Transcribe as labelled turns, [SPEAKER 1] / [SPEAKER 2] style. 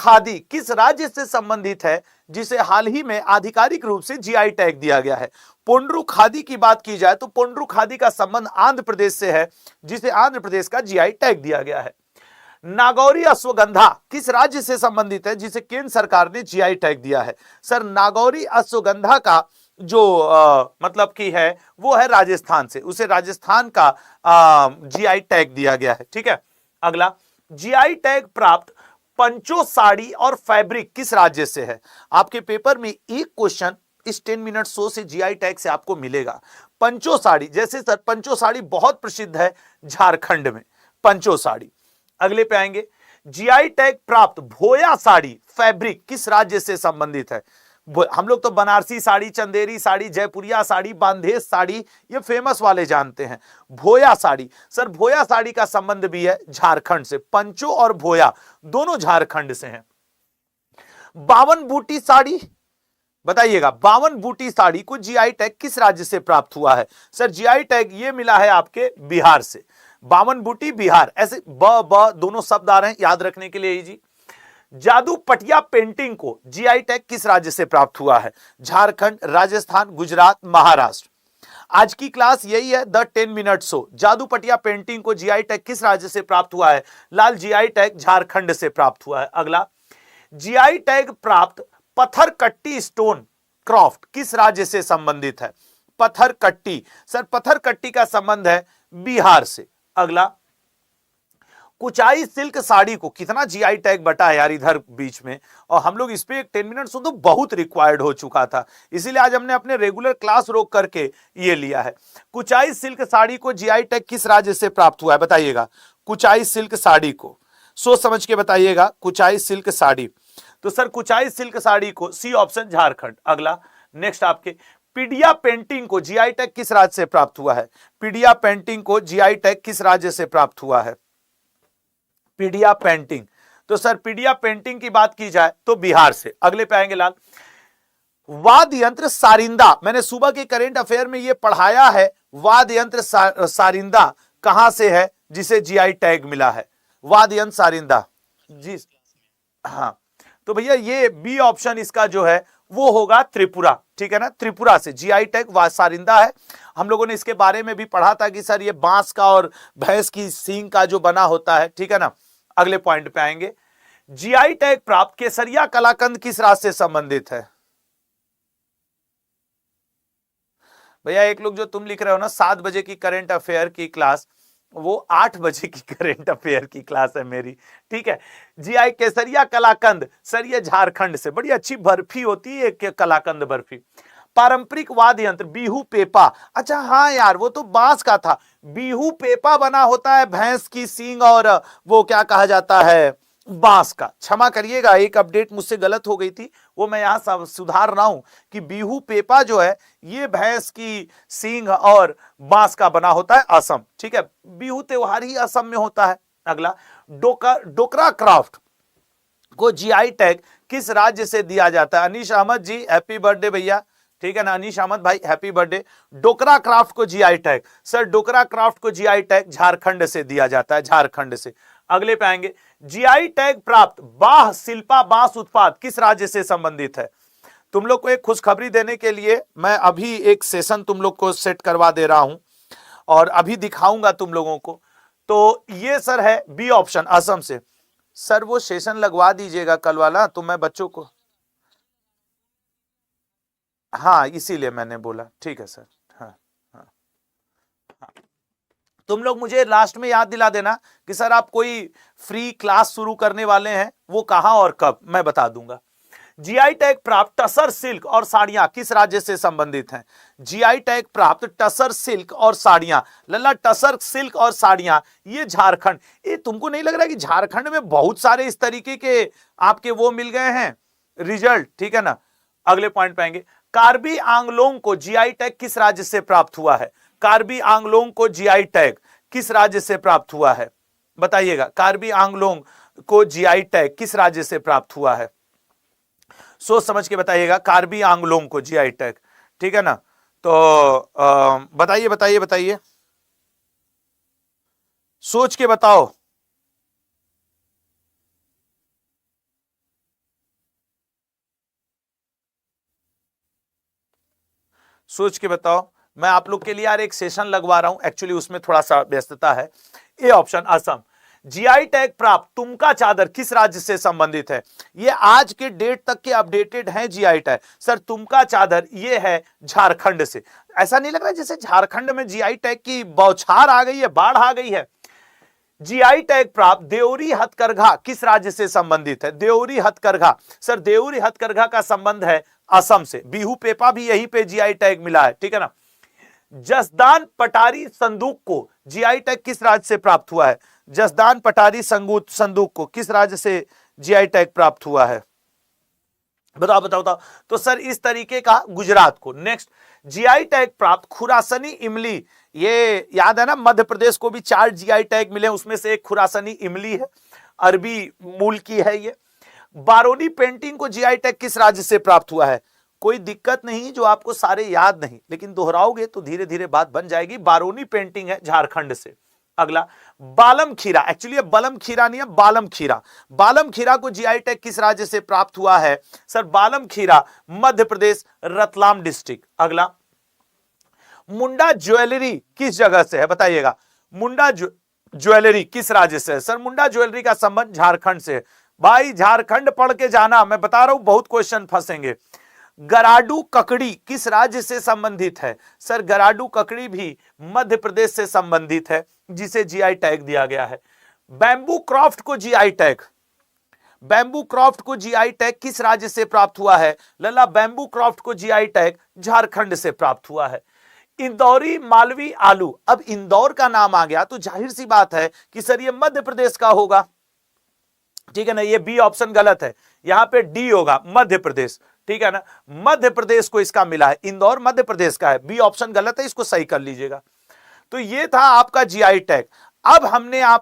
[SPEAKER 1] खादी किस राज्य से संबंधित है जिसे हाल ही में आधिकारिक रूप से जीआई टैग दिया गया है? पोंड्रू खादी की बात की जाए तो पोंड्रू खादी का संबंध आंध्र प्रदेश से है, जिसे आंध्र प्रदेश का जीआई टैग दिया गया है। नागौरी अश्वगंधा किस राज्य से संबंधित है जिसे केंद्र सरकार ने जीआई टैग दिया है? सर, नागौरी अश्वगंधा का जो मतलब की है वो है राजस्थान से, उसे राजस्थान का जीआई टैग दिया गया है। ठीक है, अगला, जीआई टैग प्राप्त पंचो साड़ी और फैब्रिक किस राज्य से है? आपके पेपर में एक क्वेश्चन इस 10 मिनट शो से जीआई टैग से आपको मिलेगा। पंचो साड़ी, जैसे सर पंचो साड़ी बहुत प्रसिद्ध है झारखंड में, पंचो साड़ी। अगले पे आएंगे, जीआई टैग प्राप्त भोया साड़ी फैब्रिक किस राज्य से संबंधित है? हम लोग तो बनारसी साड़ी, चंदेरी साड़ी, जयपुरिया साड़ी, बांधेश साड़ी, ये फेमस वाले जानते हैं। भोया साड़ी, सर भोया साड़ी का संबंध भी है झारखंड से, पंचो और भोया दोनों झारखंड से हैं। 52 बूटी साड़ी, बताइएगा 52 बूटी साड़ी को जीआई टैग किस राज्य से प्राप्त हुआ है? सर जीआई टैग ये मिला है आपके बिहार से, 52 बूटी बिहार, ऐसे ब दोनों शब्द आ रहे हैं याद रखने के लिए जी। जादू पटिया पेंटिंग को जीआई टैग किस राज्य से प्राप्त हुआ है? झारखंड, राजस्थान, गुजरात, महाराष्ट्र। आज की क्लास यही है, द 10 मिनट शो। जादू पटिया पेंटिंग को जीआई टैग किस राज्य से प्राप्त हुआ है? लाल, जीआई टैग झारखंड से प्राप्त हुआ है। अगला, जीआई टैग प्राप्त पत्थर कट्टी स्टोन क्राफ्ट किस राज्य से संबंधित है? पत्थर कट्टी, सर पत्थर कट्टी का संबंध है बिहार से। अगला, कुचाई सिल्क साड़ी को, कितना जीआई टैग बटा है यार इधर बीच में, और हम लोग इस पे एक 10 मिनट सुन तो बहुत रिक्वायर्ड हो चुका था, इसीलिए आज हमने अपने रेगुलर क्लास रोक करके ये लिया है। कुचाई सिल्क साड़ी को जीआई टैग किस राज्य से प्राप्त हुआ है? बताइएगा। कुचाई सिल्क साड़ी को सोच समझ के बताइएगा। कुचाई सिल्क साड़ी, तो सर कुचाई सिल्क साड़ी को सी ऑप्शन झारखंड। अगला, नेक्स्ट आपके, पीडिया पेंटिंग को जीआई टैग किस राज्य से प्राप्त हुआ है? पीडिया पेंटिंग को जीआई टैग किस राज्य से प्राप्त हुआ है? पीडिया पेंटिंग, तो सर पीडिया पेंटिंग की बात की जाए तो बिहार से। अगले पे आएंगे लाल, वाद्य यंत्र सारिंदा, मैंने सुबह के करंट अफेयर में ये पढ़ाया है, वाद्य यंत्र सारिंदा कहां से है जिसे जीआई टैग मिला है? वाद्य यंत्र सारिंदा जी, हाँ, तो भैया ये बी ऑप्शन इसका जो है वो होगा त्रिपुरा। ठीक है ना, त्रिपुरा से जीआई टैग सारिंदा है। हम लोगों ने इसके बारे में भी पढ़ा था कि सर ये बांस का और भैंस की सींग का जो बना होता है। ठीक है ना, अगले पॉइंट पे आएंगे, जीआई टैग प्राप्त केसरिया कलाकंद किस राज्य से संबंधित है? भैया एक लोग जो तुम लिख रहे हो ना 7 बजे की करंट अफेयर की क्लास, वो 8 बजे की करंट अफेयर की क्लास है मेरी। ठीक है, जीआई केसरिया कलाकंद, सर ये झारखंड से, बड़ी अच्छी बर्फी होती है कलाकंद बर्फी। पारंपरिक वाद्य यंत्र बीहू पेपा, अच्छा हाँ यार वो तो बांस का था, बीहू पेपा बना होता है भैंस की सींग और वो क्या कहा जाता है, बांस का। क्षमा करिएगा, एक अपडेट मुझसे गलत हो गई थी, वो मैं यहां सुधार रहा हूं कि बीहू पेपा जो है ये भैंस की सींग और बांस का बना होता है, असम। ठीक है, बीहू त्योहार ही असम में होता है। अगला, डोकरा क्राफ्ट को जीआई टैग किस राज्य से दिया जाता है? अनीश अहमद जी हैप्पी बर्थडे भैया। ठीक है ना, अनीश अहमद भाई हैप्पी बर्थडे। डोकरा क्राफ्ट को जीआई टैग, सर डोकरा क्राफ्ट को जीआई टैग झारखंड से दिया जाता है, झारखंड से। अगले पे आएंगे, जीआई टैग प्राप्त बाह शिल्पा बांस उत्पाद किस राज्य से संबंधित है? तुम लोग को एक खुशखबरी देने के लिए मैं अभी एक सेशन तुम लोग को सेट करवा दे रहा हूं और अभी दिखाऊंगा तुम लोगों को। तो ये सर है बी ऑप्शन, असम से। सर वो सेशन लगवा दीजिएगा कल वाला, तो मैं बच्चों को, हाँ इसीलिए मैंने बोला। ठीक है सर, हाँ हाँ हाँ। तुम लोग मुझे लास्ट में याद दिला देना कि सर आप कोई फ्री क्लास शुरू करने वाले हैं, वो कहां और कब, मैं बता दूंगा। जीआई टैग प्राप्त टसर सिल्क और साड़ियां किस राज्य से संबंधित हैं? जीआई टैग प्राप्त टसर सिल्क और साड़ियां, लल्ला टसर सिल्क और साड़ियां ये झारखंड। ये तुमको नहीं लग रहा कि झारखंड में बहुत सारे इस तरीके के आपके वो मिल गए हैं रिजल्ट? ठीक है ना, अगले पॉइंट पे आएंगे, कार्बी आंगलोंग को जीआई टैग किस राज्य से प्राप्त हुआ है? कार्बी आंगलोंग को जीआई टैग किस राज्य से प्राप्त हुआ है? बताइएगा, कार्बी आंगलोंग को जीआई टैग किस राज्य से प्राप्त हुआ है? सोच समझ के बताइएगा, कार्बी आंगलोंग को जीआई टैग। ठीक है ना, तो बताइए बताइए बताइए, सोच के बताओ। सोच के बताओ। मैं आप लोग के लिए यार एक सेशन लगवा रहा हूं, एक्चुअली उसमें थोड़ा सा व्यस्तता है। A option Assam. GI tag प्राप्त तुमका चादर किस राज्य से संबंधित है? ये आज के डेट तक के अपडेटेड हैं जीआई टैग। सर तुमका चादर ये है झारखंड से। ऐसा नहीं लग रहा जैसे झारखंड में जीआई टैग की बौछार आ गई है, बाढ़ आ गई है। जीआई टैग प्राप्त देवरी हथकरघा किस राज्य से संबंधित है? देवरी हथकरघा। सर देवरी हथकरघा का संबंध है असम से। बिहू पेपा भी यहीं पे जीआई टैग मिला है, ठीक है ना। जसदान पटारी संदूक को जीआई टैग किस राज्य से प्राप्त हुआ है? जसदान पटारी संदूक को किस राज्य से जीआई टैग प्राप्त हुआ है? बताओ बताओ बताओ। तो सर इस तरीके का गुजरात को। नेक्स्ट, जीआई टैग प्राप्त खुरासनी इमली, ये याद है ना, मध्य प्रदेश को भी 4 जीआई टैग मिले, उसमें से एक खुरासनी इमली है, अरबी मूल की है ये। बारोनी पेंटिंग को जीआई टैग किस राज्य से प्राप्त हुआ है? कोई दिक्कत नहीं जो आपको सारे याद नहीं, लेकिन दोहराओगे तो धीरे धीरे बात बन जाएगी। बारोनी पेंटिंग है झारखंड से। अगला, बालम खीरा, एक्चुअली बलम खीरा नहीं है, बालम खीरा। बालम खीरा को जीआई टैग किस राज्य से प्राप्त हुआ है? सर बालम खीरा मध्य प्रदेश, रतलाम डिस्ट्रिक्ट। अगला, मुंडा ज्वेलरी किस जगह से है? बताइएगा। मुंडा ज्वेलरी किस राज्य से है? सर मुंडा ज्वेलरी का संबंध झारखंड से है। भाई झारखंड पढ़ के जाना, मैं बता रहा हूं बहुत क्वेश्चन फंसेंगे। गराडू ककड़ी किस राज्य से संबंधित है? सर गराडू ककड़ी भी मध्य प्रदेश से संबंधित है, जिसे जीआई टैग दिया गया है। बैम्बू क्राफ्ट को जीआई टैग, बैम्बू क्राफ्ट को जीआई टैग किस राज्य से प्राप्त हुआ है? लला बैम्बू क्राफ्ट को जीआई टैग झारखंड से प्राप्त हुआ है। इंदौरी मालवी आलू, अब इंदौर का नाम आ गया तो जाहिर सी बात है कि सर ये मध्य प्रदेश का होगा, ठीक है ना। ये बी ऑप्शन गलत है, यहां पे डी होगा मध्य प्रदेश, ठीक है ना। मध्य प्रदेश को इसका मिला है, इंदौर मध्य प्रदेश का है। बी ऑप्शन गलत है, इसको सही कर लीजिएगा। तो ये था आपका जीआई टैग। अब हमने आप